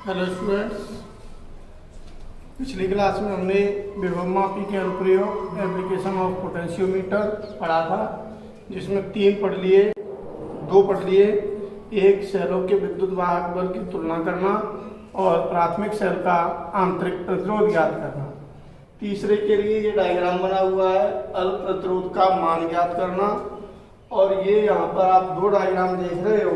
Hello students, पिछली class में हमने विभव मापी के अनुप्रयोग एप्लीकेशन ऑफ पोटेंशियोमीटर पढ़ा था, जिसमें 3 पढ़ लिए, 2 पढ़ लिए। एक, सेलों के विद्युत वाहक बल की तुलना करना और प्राथमिक सेल का आंतरिक प्रतिरोध ज्ञात करना। तीसरे के लिए ये डायग्राम बना हुआ है, अल्प प्रतिरोध का मान ज्ञात करना। और ये यहाँ पर आप 2 डायग्राम देख रहे हो,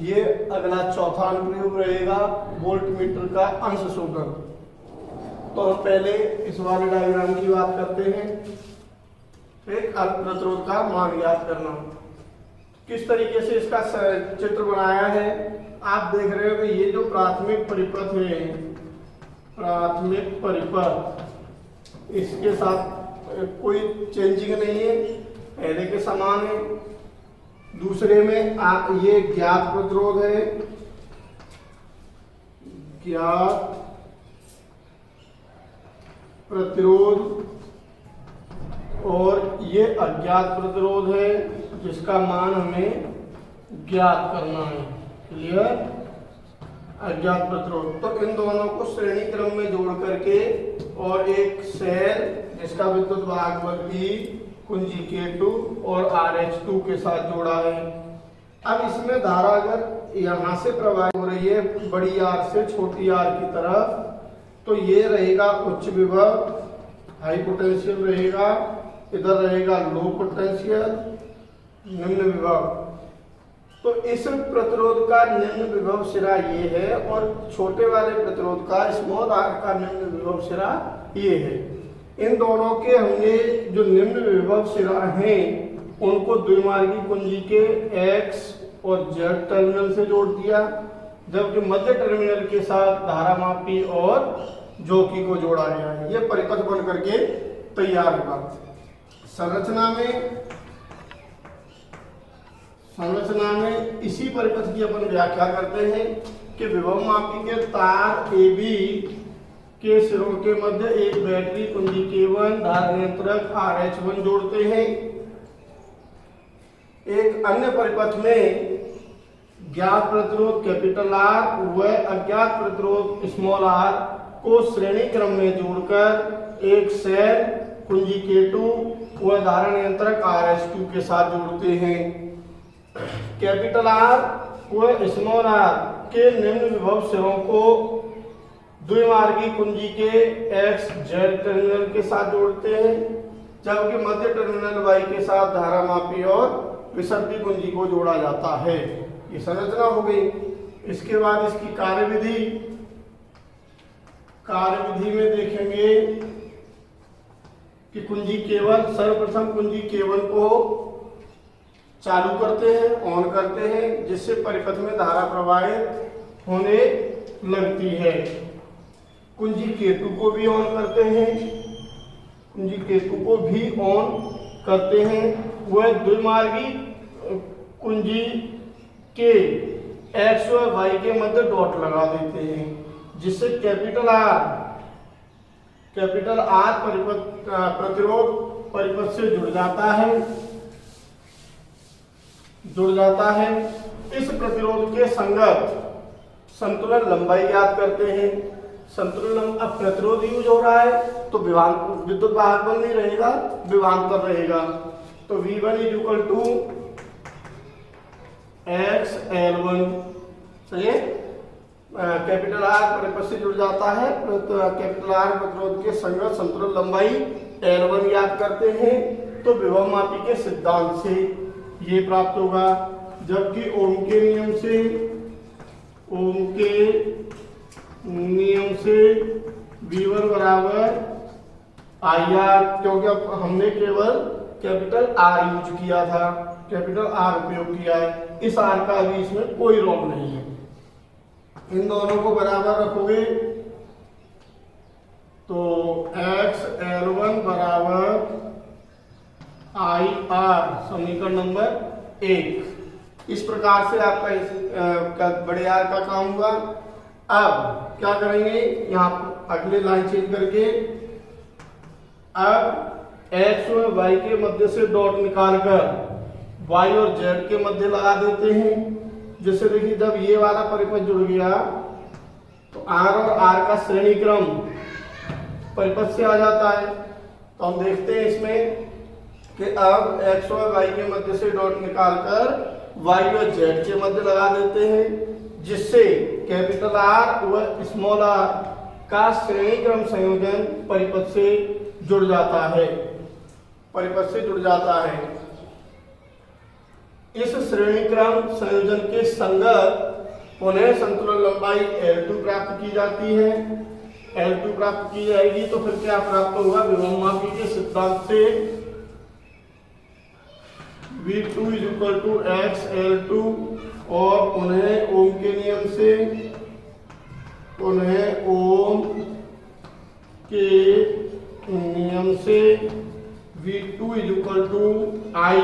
ये अगला चौथा अनुप्रयोग रहेगा, वोल्ट मीटर का अंश शोधन। तो हम पहले इस वाले डायग्राम की बात करते हैं। एक, अल्प प्रतिरोध का मान ज्ञात करना। किस तरीके से इसका चित्र बनाया है आप देख रहे हो कि ये जो प्राथमिक परिपथ है, प्राथमिक परिपथ, इसके साथ कोई चेंजिंग नहीं है, पहले के समान है। दूसरे में ये ज्ञात प्रतिरोध है, ज्ञात प्रतिरोध, और ये अज्ञात प्रतिरोध है जिसका मान हमें ज्ञात करना है। क्लियर? अज्ञात प्रतिरोध। तो इन दोनों को श्रेणी क्रम में जोड़ करके और एक सेल जिसका विद्युत वाहक बल भी कुंजी K2 और RH2 के साथ जोड़ा है। अब इसमें धारा अगर यहाँ से प्रवाहित हो रही है बड़ी आर से छोटी आर की तरफ, तो ये रहेगा उच्च विभव, हाई पोटेंशियल रहेगा, इधर रहेगा लो पोटेंशियल, निम्न विभव। तो इस प्रतिरोध का निम्न विभव सिरा ये है और छोटे वाले प्रतिरोध का स्मॉल आर का निम्न विभव सिरा ये है। इन दोनों के हमने जो निम्न विभव सिरा हैं उनको द्विमार्गी कुंजी के X और Z टर्मिनल से जोड़ दिया, जबकि मध्य टर्मिनल के साथ धारामापी और जोकी को जोड़ा गया है। ये परिपथ बन करके तैयार होगा। संरचना में इसी परिपथ की अपन व्याख्या करते हैं कि विभव मापी के तार AB के सिरों के मध्य एक बैटरी कुंजी K1 धारा नियंत्रक RH1 जोड़ते हैं। एक अन्य परिपथ में ज्ञात प्रतिरोध कैपिटल R व अज्ञात प्रतिरोध स्मॉल r को श्रेणी क्रम में जोड़कर एक सेल कुंजी K2 व धारा नियंत्रक RH2 के साथ जोड़ते हैं। कैपिटल R व स्मॉल r के निम्न विभव सिरों को द्विमार्गी कुंजी के X Z टर्मिनल के साथ जोड़ते हैं, जबकि मध्य टर्मिनल Y के साथ धारामापी और विसर्पी कुंजी को जोड़ा जाता है। ये संरचना हो गई। इसके बाद इसकी कार्यविधि में देखेंगे कि कुंजी K1, सर्वप्रथम कुंजी K1 को चालू करते हैं, ऑन करते हैं, जिससे परिपथ में धारा प्रवाहित होने लगती है। कुंजी K2 को भी ऑन करते हैं, कुंजी K2 को भी ऑन करते हैं। वह द्विमार्गी कुंजी के X और Y के मध्य डॉट लगा देते हैं, जिससे कैपिटल R प्रतिरोध परिपथ से जुड़ जाता है। इस प्रतिरोध के संगत संतुलन लंबाई याद करते हैं। संतुलन, अब प्रतिरोध यूज हो रहा है तो विद्युत वाहक बल नहीं रहेगा, विभवांतर रहेगा। तो V1 = XL1। सही है? कैपिटल R परिपथ से जुड़ जाता है, तो कैपिटल R प्रतिरोध के संगत संतुलन लंबाई L1 याद करते हैं। तो विभव मापी के सिद्धांत से ये प्राप्त होगा, जबकि ओम के नियम से V1 बराबर IR, क्योंकि अब हमने केवल कैपिटल R यूज किया था, कैपिटल R उपयोग किया है। इस R का भी इसमें कोई रोल नहीं है। इन दोनों को बराबर रखोगे तो XL1 बराबर IR, समीकरण नंबर 1। इस प्रकार से आपका बड़े R का काम हुआ। अब क्या करेंगे, यहाँ अगले लाइन चेंज करके अब X और Y के मध्य से डॉट निकालकर Y और Z के मध्य लगा देते हैं। जैसे देखिए जब ये वाला परिपथ जुड़ गया तो आर और आर का श्रेणी क्रम परिपथ से आ जाता है। तो हम देखते हैं इसमें कि अब x और y के मध्य से डॉट निकालकर y और z के मध्य लगा देते हैं, जिससे कैपिटल R व स्मॉल r का श्रेणी क्रम संयोजन परिपथ से जुड़ जाता है, परिपथ से जुड़ जाता है। इस श्रेणी क्रम संयोजन के संगत पुनः संतुलन लंबाई L2 प्राप्त की जाती है। L2 प्राप्त की जाएगी तो फिर क्या प्राप्त होगा, विभवमापी के सिद्धांत से V2 = x L2 और पुनः ओम के नियम से, पुनः ओम के नियम से V2 = I।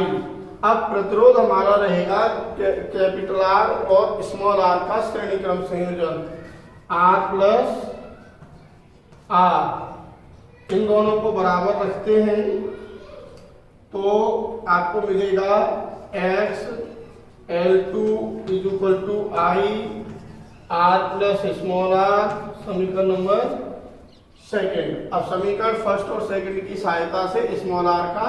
अब प्रतिरोध हमारा रहेगा कैपिटल R और स्मॉल r का श्रेणी क्रम संयोजन R प्लस R। इन दोनों को बराबर रखते हैं तो आपको मिलेगा x L2 = I R plus small r, समीकरण नंबर सेकंड। अब समीकरण फर्स्ट और सेकंड की सहायता से स्मॉल r का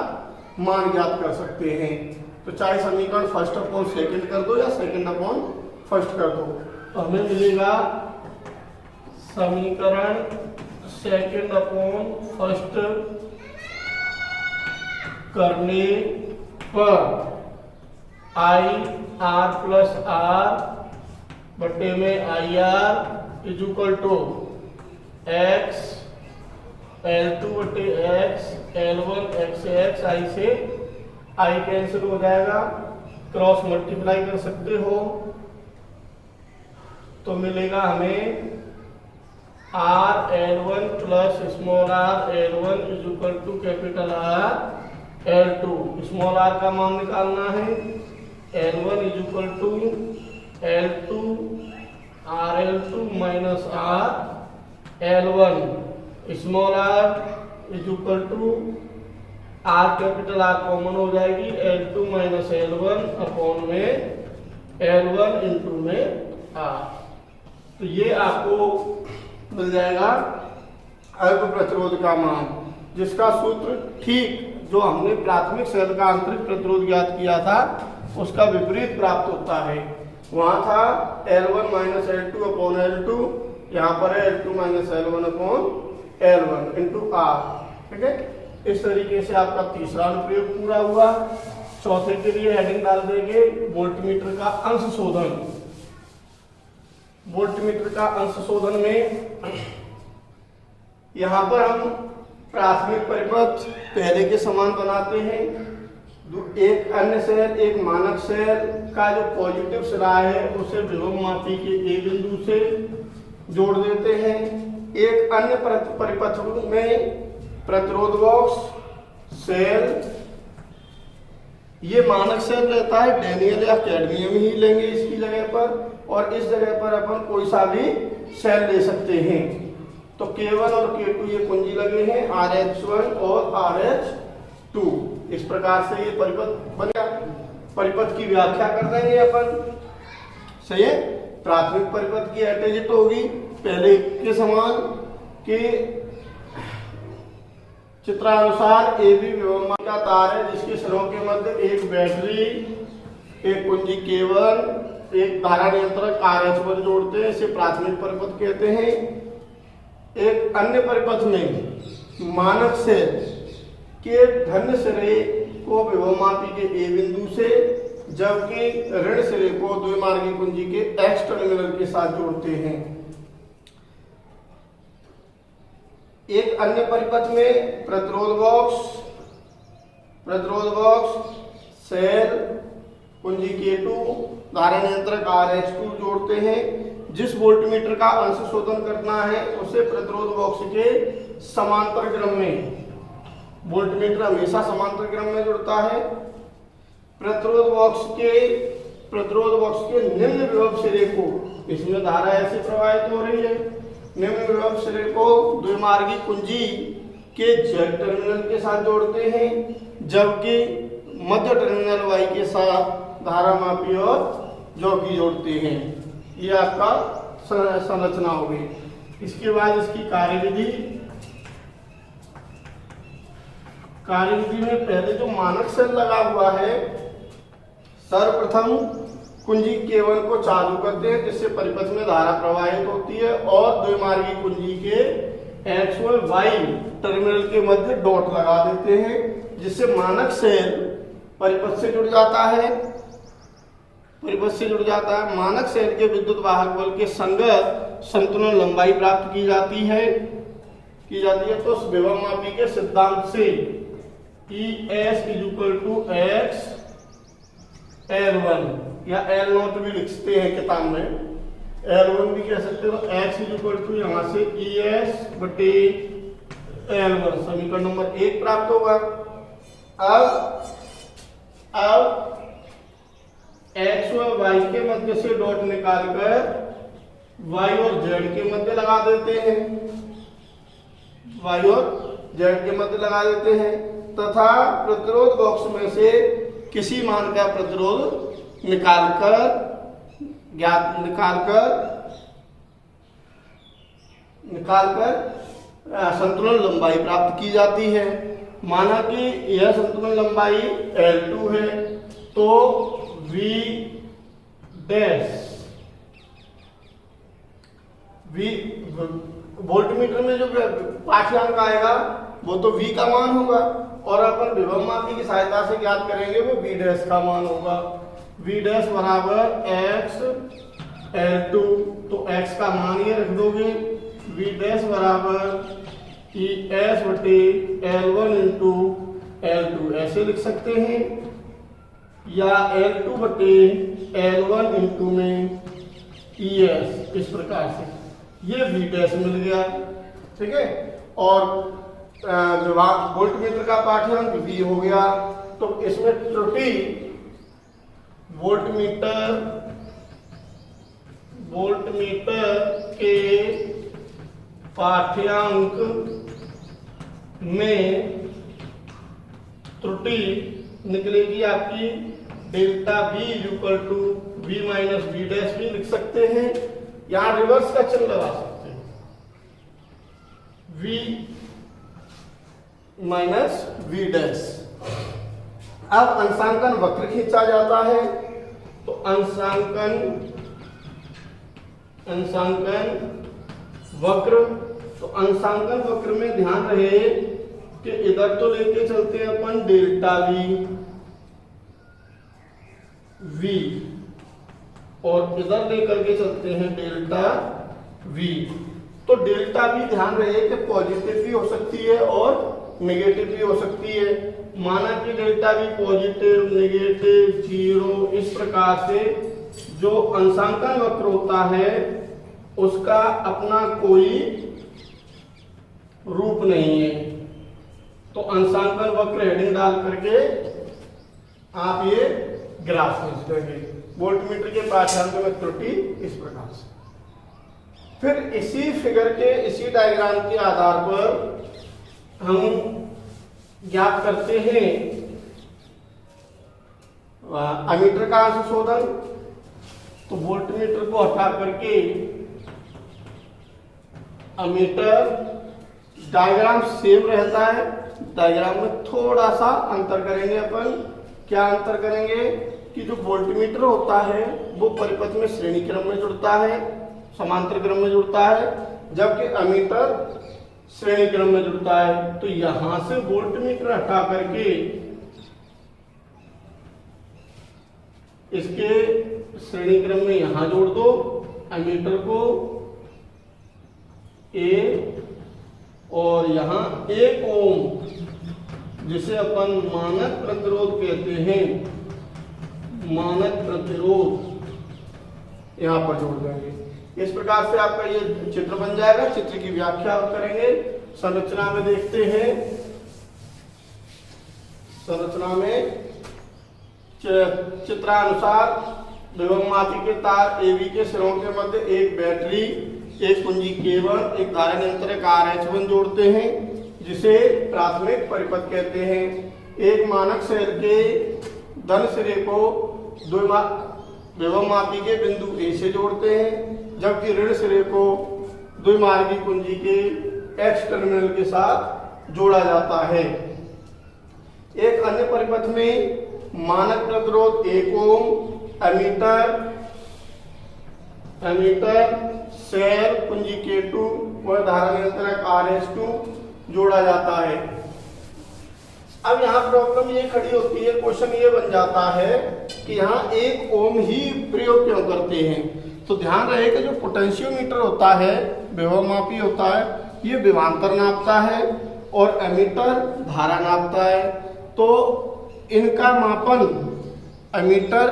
मान ज्ञात कर सकते हैं। तो चाहे समीकरण फर्स्ट अपॉन सेकंड कर दो या सेकंड अपॉन फर्स्ट कर दो, तो हमें मिलेगा समीकरण सेकंड अपॉन फर्स्ट करने पर आई आर प्लस आर बटे में I R equal to x L2 बटे एक्स L1 एक्स एक्स आई से आई कैंसिल हो जाएगा, क्रॉस मल्टीप्लाई कर सकते हो तो मिलेगा हमें R L1 plus small r L1 equal to capital R L2। Small r का मान निकालना है, L1 equal to L2 RL2 minus R L1। Small r equal to R capital R common हो जाएगी, L2 माइनस L1 अपॉन में L1 into में R। तो ये आपको मिल जाएगा अल्प प्रतिरोध का मान, जिसका सूत्र ठीक जो हमने प्राथमिक सेल का आंतरिक प्रतिरोध ज्ञात किया था उसका विपरीत प्राप्त होता है। वहां था L1 minus L2 upon L2, यहाँ पर है L2 minus L1 upon L1 into R। ठीक है, इस तरीके से आपका तीसरा अनुप्रयोग पूरा हुआ। चौथे के लिए हेडिंग डाल देंगे वोल्टमीटर का अंश शोधन। वोल्टमीटर का अंश शोधन में यहाँ पर हम प्राथमिक परिपथ पहले के समान बनाते हैं। एक अन्य सेल, एक मानक सेल का जो पॉजिटिव सिरा है उसे विभवमापी के ए बिंदु से जोड़ देते हैं। एक अन्य परिपथ में प्रतिरोध बॉक्स सेल, ये मानक सेल रहता है, डेनियल या कैडमियम ही लेंगे इसकी जगह पर, और इस जगह पर अपन कोई सा भी सेल ले सकते हैं। तो K1 और K2 ये कुंजी लगे हैं, RH1 और RH2। इस प्रकार से ये परिपथ बन गया। परिपथ की व्याख्या कर देंगे अपन। सही है, प्राथमिक परिपथ की एटेजिट होगी पहले के समान कि चित्रानुसार ए बी विभवमापी का तार है जिसके सिरों के मध्य एक बैटरी, एक कुंजी K1, एक धारा नियंत्रक RH1 जोड़ते हैं, इसे प्राथमिक परिपथ कहते हैं। एक अन्य परिपथ में मानक सेल के धन सिरे को विभवमापी के ए बिंदु से, जबकि ऋण सिरे को द्विमार्गी कुंजी के एक्स टर्मिनल के साथ जोड़ते हैं। एक अन्य परिपथ में प्रतिरोध बॉक्स सेल कुंजी K2 धारा नियंत्रक RH2 जोड़ते हैं। जिस वोल्टमीटर का अंश शोधन करना है उसे प्रतिरोध बॉक्स के समांतर क्रम में, वोल्टमीटर हमेशा समांतर क्रम में जुड़ता है। प्रतिरोध बॉक्स के निम्न विभव सिरे को, इसमें धारा ऐसे प्रवाहित हो रही है, निम्न विभव सिरे को द्विमार्गी कुंजी के Z टर्मिनल के साथ जोड़ते हैं, जबकि मध्य टर्मिनल Y के साथ धारा मापी और जॉकी जोड़ते हैं। ये आपका संरचना होगी। इसके बाद इसकी कार्यविधि में पहले जो मानक सेल लगा हुआ है, सर्वप्रथम कुंजी K1 को चालू करते हैं जिससे परिपथ में धारा प्रवाहित होती है और द्विमार्गी कुंजी के X और Y टर्मिनल के मध्य डॉट लगा देते हैं जिससे मानक सेल परिपथ से जुड़ जाता है। मानक सेल के विद्युत वाहक बल के संगत संतुलन लंबाई प्राप्त की जाती है। तो विभवमापी के सिद्धांत से ES = X L1 या L0 भी लिखते हैं किताब में, L1 भी कह सकते हो। X = यहाँ से ES/L1 समीकरण नंबर 1 प्राप्त होगा। अब X और Y के मध्य से डॉट निकालकर Y और Z के मध्य लगा देते हैं, तथा प्रतिरोध बॉक्स में से किसी मान का प्रतिरोध निकालकर संतुलन लंबाई प्राप्त की जाती है। माना कि यह संतुलन लंबाई L2 है तो V वोल्टमीटर में जो पाठ्यांक आएगा वो तो V का मान होगा और अपन विभवमापी की सहायता से ज्ञात करेंगे वो V डैश का मान होगा। V डैश बराबर X L2, तो X का मान ये रख दोगे। V डैश बराबर ES/L1 × L2 ऐसे लिख सकते हैं, या L2/L1 में ES, इस प्रकार से ये V डैश मिल गया। ठीक है, और वोल्टमीटर का पाठ्यांक V हो गया। तो इसमें त्रुटि वोल्टमीटर के पाठ्यांक में त्रुटि निकलेगी आपकी delta V = V - V dash भी लिख सकते हैं, यहां रिवर्स का चिन्ह लगा सकते हैं, V - V डैश। अब अंशांकन वक्र खींचा जाता है, तो अंशांकन वक्र में ध्यान रहे कि इधर तो लेके चलते हैं अपन डेल्टा V और इधर लेकर के चलते हैं डेल्टा V। तो डेल्टा V ध्यान रहे कि पॉजिटिव भी हो सकती है और नेगेटिव भी हो सकती है। माना कि डेल्टा V पॉजिटिव, नेगेटिव, 0, इस प्रकार से जो अंशांकन वक्र होता है उसका अपना कोई रूप नहीं है। तो अंशांकन वक्र हेडिंग डाल करके आप ये ग्राफ खींच देंगे। वोल्टमीटर के पाठ्यांक में त्रुटि इस प्रकार से। फिर इसी फिगर के इसी डायग्राम के आधार पर हम ज्ञात करते हैं अमीटर का संशोधन। तो वोल्टमीटर को हटा करके अमीटर, डायग्राम सेम रहता है, डायग्राम में थोड़ा सा अंतर करेंगे अपन। क्या अंतर करेंगे कि जो वोल्टमीटर होता है वो परिपथ में श्रेणी क्रम में जुड़ता है, समांतर क्रम में जुड़ता है, जबकि अमीटर श्रेणी क्रम में जुड़ता है। तो यहां से वोल्टमीटर हटा करके इसके श्रेणी क्रम में यहां जोड़ दो अमीटर को A, और यहां 1 ओम जिसे अपन मानक प्रतिरोध कहते हैं, मानक प्रतिरोध यहां पर जोड़ देंगे। इस प्रकार से आपका ये चित्र बन जाएगा। चित्र की व्याख्या करेंगे। संरचना में देखते हैं, संरचना में चित्रानुसार विभवमापी के तार AB के सिरों के मध्य एक बैटरी, एक कुंजी K1, एक धारा नियंत्रक RH1 जोड़ते हैं जिसे प्राथमिक परिपथ कहते हैं। एक मानक सेल के धन सिरे को विभवमापी के बिंदु ए से जोड़ते हैं, जबकि ऋण सिरे को द्विमार्गी कुंजी के एक्स टर्मिनल के साथ जोड़ा जाता है। एक अन्य परिपथ में मानक प्रतिरोध 1 ओम एमीटर सेल कुंजी K2 व धारा नियंत्रक RS2 जोड़ा जाता है। अब यहाँ प्रॉब्लम ये खड़ी होती है, क्वेश्चन ये बन जाता है कि यहाँ 1 ओम ही प्रयोग क्यों करते हैं। तो ध्यान रहे कि जो पोटेंशियोमीटर होता है, विभवमापी होता है, ये विभवांतर नापता है और एमीटर धारा नापता है। तो इनका मापन, एमीटर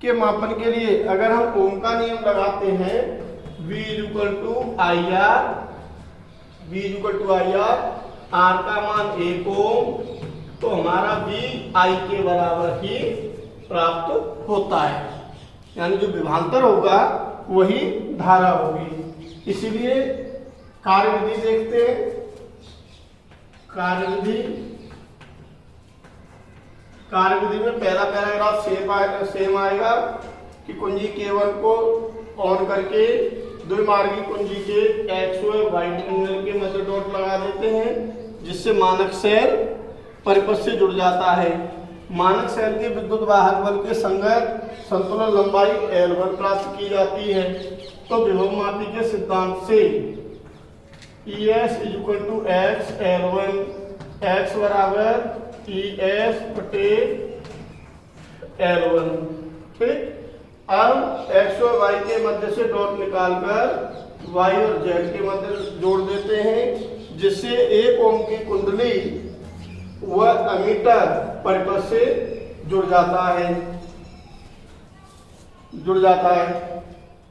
के मापन के लिए अगर हम ओम का नियम लगाते हैं, V = IR, R का मान 1 ओम, तो हमारा V I के बराबर ही प्राप्त होता है, यानी जो विभवांतर होगा वही धारा होगी। इसीलिए कार्यविधि देखते हैं। कार्यविधि में पहला पैराग्राफ सेम आएगा कि कुंजी K1 को ऑन करके द्विमार्गी कुंजी के एक्स व वाई टर्मिनल के मध्य डॉट लगा देते हैं, जिससे मानक सेल परिपथ से जुड़ जाता है। मानक सेल के विद्युत वाहक बल के संगत संतुलन लंबाई L1 प्राप्त की जाती है। तो विभवमापी के सिद्धांत से ES = X L1, X बराबर ES बटे L1। ठीक, अब x और y के मध्य से डॉट निकालकर y और z के मध्य जोड़ देते हैं, जिससे 1 ओम की कुंडली व एमीटर परिपथ से जुड़ जाता है।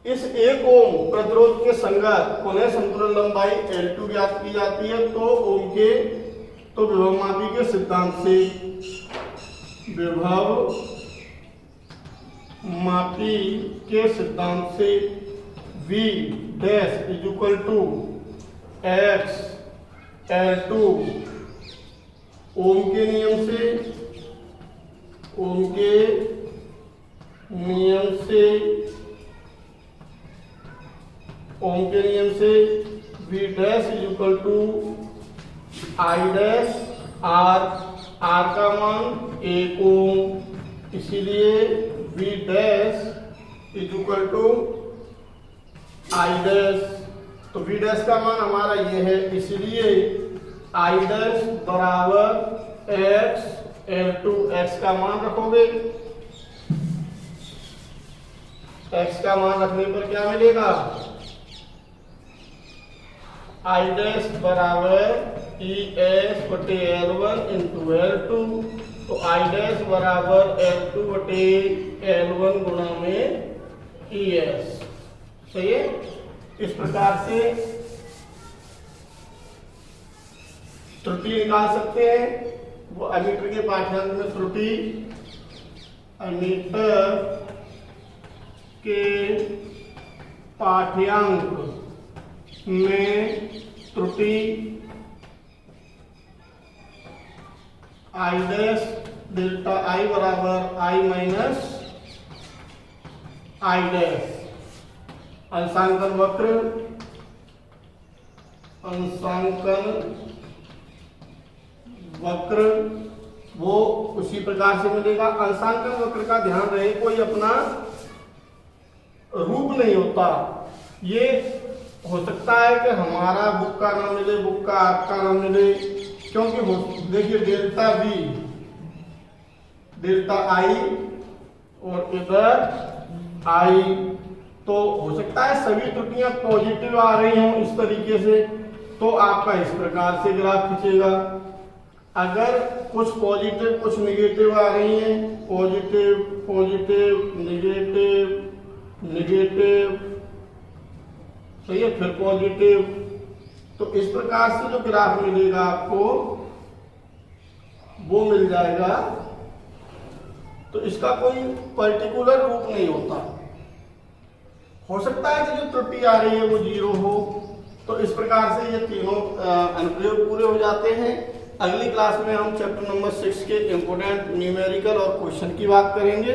इस 1 ओम प्रतिरोध के संगत पुनः संतुलन लंबाई L2 ज्ञात की जाती है। तो विभवमापी के सिद्धांत से V डैश = X L2 ओम के नियम से V dash = I dash R का मान 1 ओम, इसीलिए V डैश = I डैश। तो V डैश का मान हमारा ये है, इसलिए I डैश बराबर X L2। X का मान रखोगे, X का मान रखने पर क्या मिलेगा, I डैश बराबर ES बटे L1 × L2। तो I डैश बराबर L2 बटे L1 गुणा में ES। सही है। इस प्रकार से त्रुटि निकाल सकते हैं। वो एमीटर के पाठ्यांक में त्रुटि, एमीटर के पाठ्यांक में त्रुटि I डैश डेल्टा I बराबर I माइनस I डैश। अंशांकन वक्र वो उसी प्रकार से मिलेगा। अंशांकन वक्र का ध्यान रहे, कोई अपना रूप नहीं होता। ये हो सकता है कि हमारा बुक का नाम मिले, बुक का आपका नाम मिले, क्योंकि देखिए डेल्टा V डेल्टा I और इधर I, तो हो सकता है सभी त्रुटियां पॉजिटिव आ रही हों इस तरीके से, तो आपका इस प्रकार से ग्राफ खींचेगा। अगर कुछ पॉजिटिव कुछ निगेटिव आ रही हैं, पॉजिटिव निगेटिव, सही है, फिर पॉजिटिव, तो इस प्रकार से जो ग्राफ मिलेगा आपको वो मिल जाएगा। तो इसका कोई पर्टिकुलर रूप नहीं होता। हो सकता है कि जो त्रुटि आ रही है वो 0 हो। तो इस प्रकार से ये तीनों अनुप्रयोग पूरे हो जाते हैं। अगली क्लास में हम चैप्टर नंबर 6 के इम्पोर्टेंट न्यूमेरिकल और क्वेश्चन की बात करेंगे।